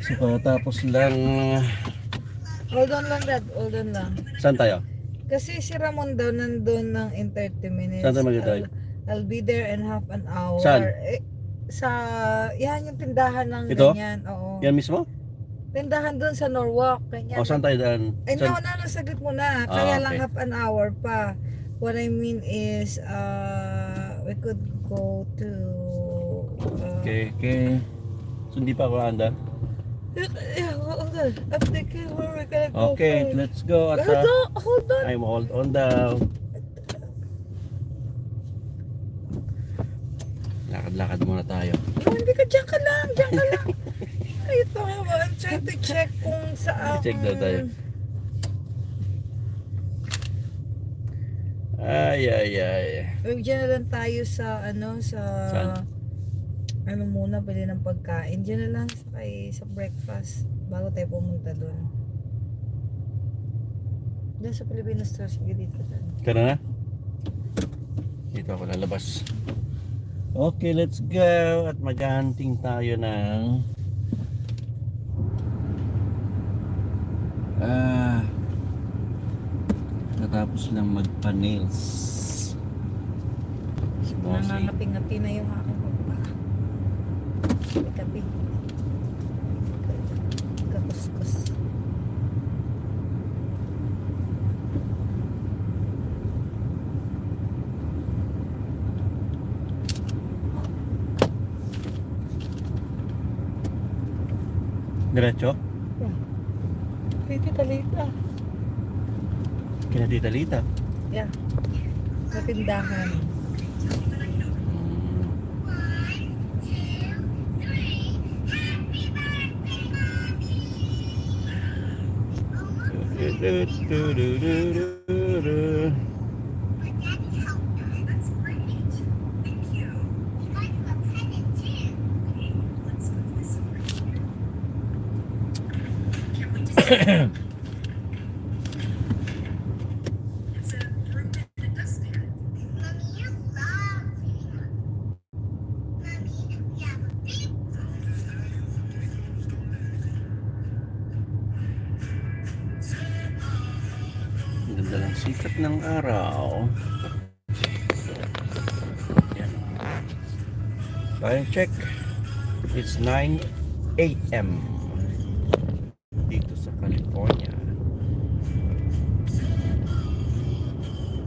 So tapos lang. Hold on lang, Dad. Hold on lang. Saan tayo? Kasi si Ramon daw nandun ng in 30 minutes. Saan tayo mag-drive? I'll be there in half an hour. Saan? Sa, yan yung tindahan ng Ito? ganyan. Oo. Yan mismo? Tindahan dun sa Norwalk. Ganyan. O saan tayo daan? Ay, saglit mo na. Kaya lang okay. half an hour pa. What I mean is, we could go to... Okay. So hindi pa ako anda? I'm thinking where we're gonna go Okay, first. let's go. At Hold on. I'm hold on daw. Lakad-lakad muna tayo. No, hindi ka, dyan ka lang. Ito, I'm trying to check kung saan. Check daw tayo. Ay. Diyan na lang tayo sa, Saan? muna, bili ng pagkain. Diyan na lang sa breakfast, bago tayo pumunta doon. Diyan sa Pilipinas Store, sige dito. Kaya na? Dito ako lalabas. Okay, let's go. At maghahunting tayo ng natapos lang magpa-nails. Si Bossy. Nangangati-ngati na yung aking pagpa. Kapi. Kakuskus. Diretso? Tita Lita. Kina Tita Lita. Yeah. Sa tindahan. Ganda ng sikat ng araw. Yan. Time check. It's 9 AM dito sa California.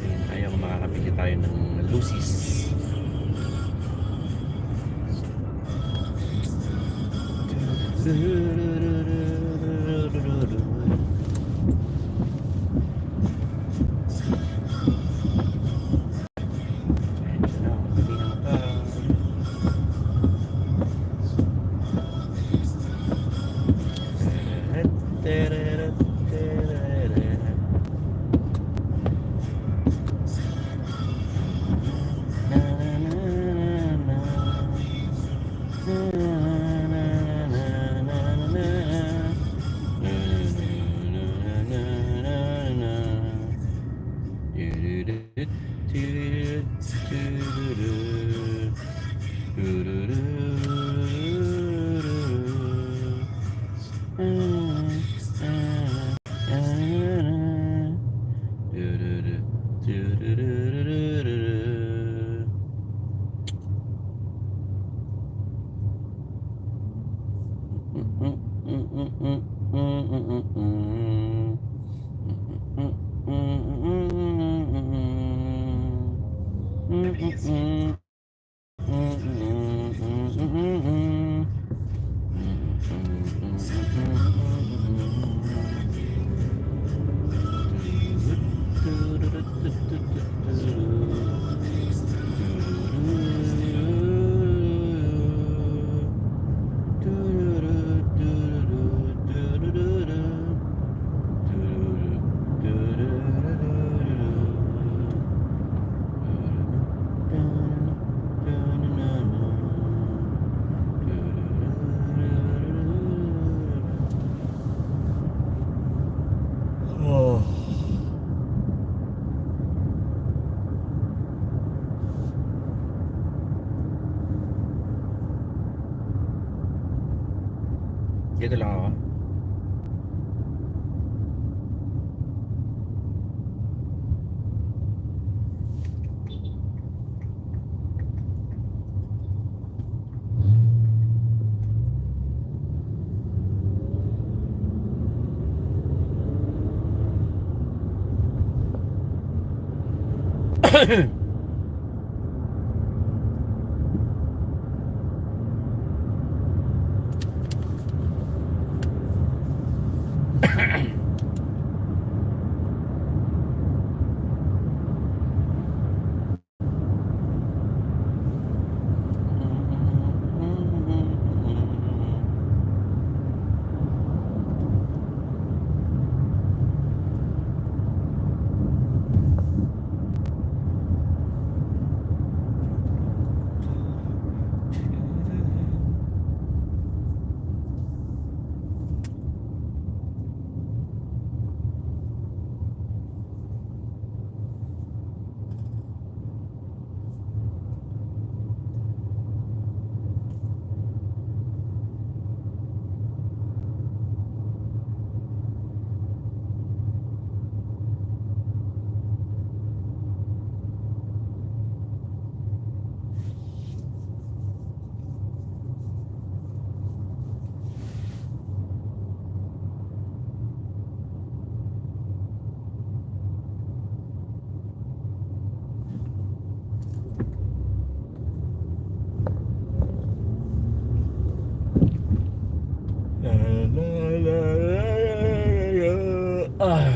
Ayun, ayaw makakabili tayo ng Lucy's. Dito lang ako. Ah.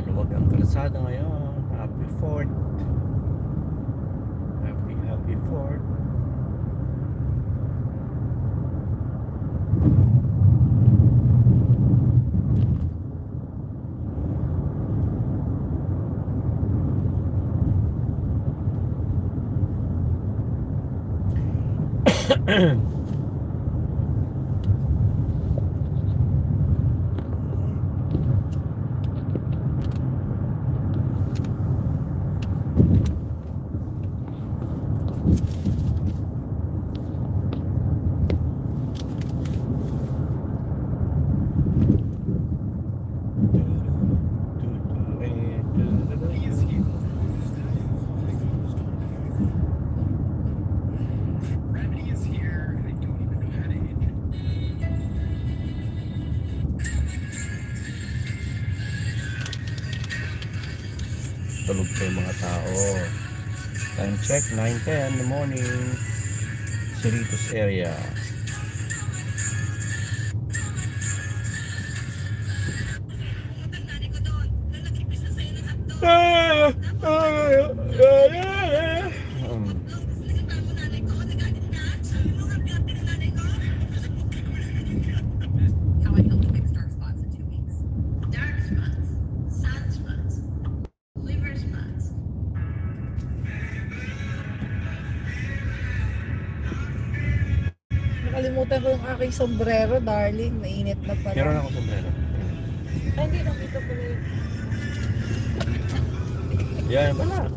Maluwag ang kalsada ngayon. Happy 4th. Happy 4th. Remedy is here, and I don't even know how to end it. Tulog pa yung mga tao. Time check, 9:10 in the morning. Cerritos area. How I helped fix dark spots in 2 weeks. Dark spots, sunspots, liver spots. Nakalimutan ko yung aking sombrero, darling. Mainit na pala. Meron ako sombrero. Ay, hindi nakita ko na yun. Yan pala.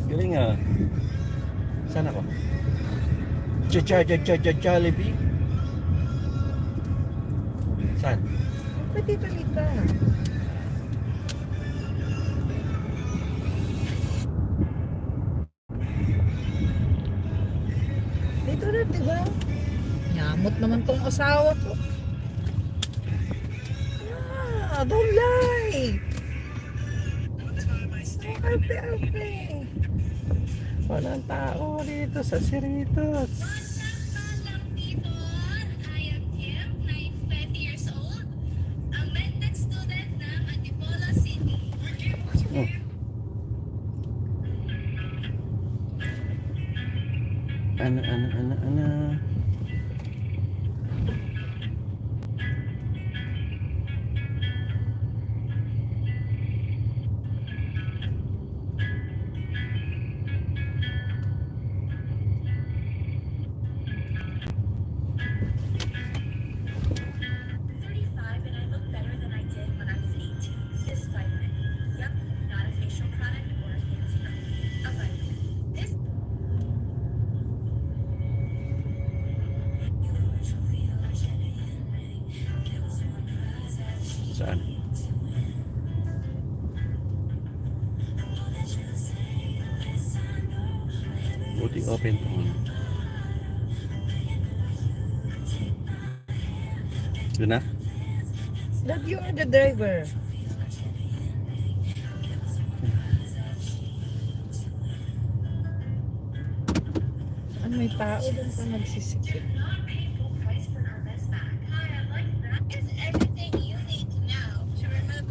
Galing ah. Saan ako? Jollibee? Saan? Pwede talita. Kamot naman tong asawa ko. Don't lie. Arte. Walang tao dito sa Cerritos. Malang people, I am Kim, 20 years old, ang medtech student ng Antipolo City. Oh. Ano? And I look better than I did when I was 18. This vitamin. Yep, not a facial product or a fancy cream. A vitamin. This Saan? Buti open to. Doon na? That you are the driver. Ano, may tao doon pa nagsisikip. not pay full price for our best bag. Hi, I like that. It's everything you need to know to remove.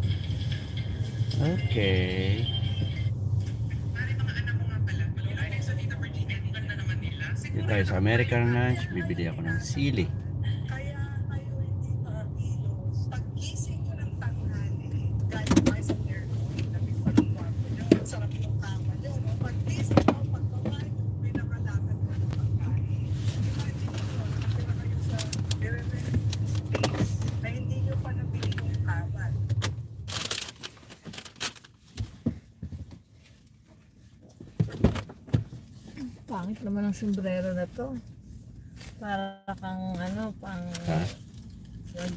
Okay. Pare, mga anak ko nga pala. Malulay sa Tita Virginia. Ang ganda naman nila. Dito tayo sa American Ranch. Bibili ako ng sili. Kaya kayo hindi makilos. Pagkising mo ng tanghali, galing kayo sa aircon, lamig pa ng kwarto nyo, ang sarap ng kama nyo, no? Pagkising mo, pagbabae, pinakalakad mo ng pagkain. Imagine mo, nakatira kayo sa very space na hindi nyo pa nabili yung kamat. Pangit naman ang sombrero na to. Para kang ano, pang Ha?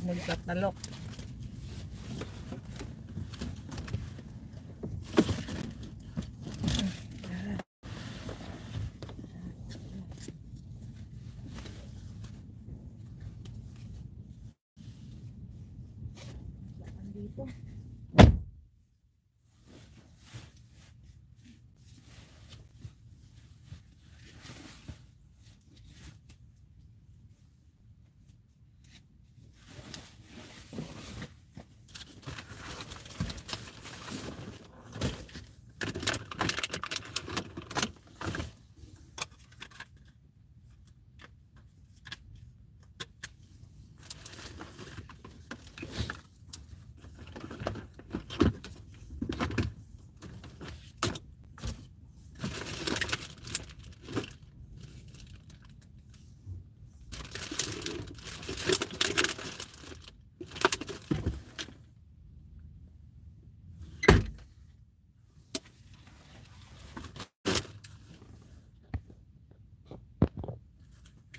magtatalok. Dito.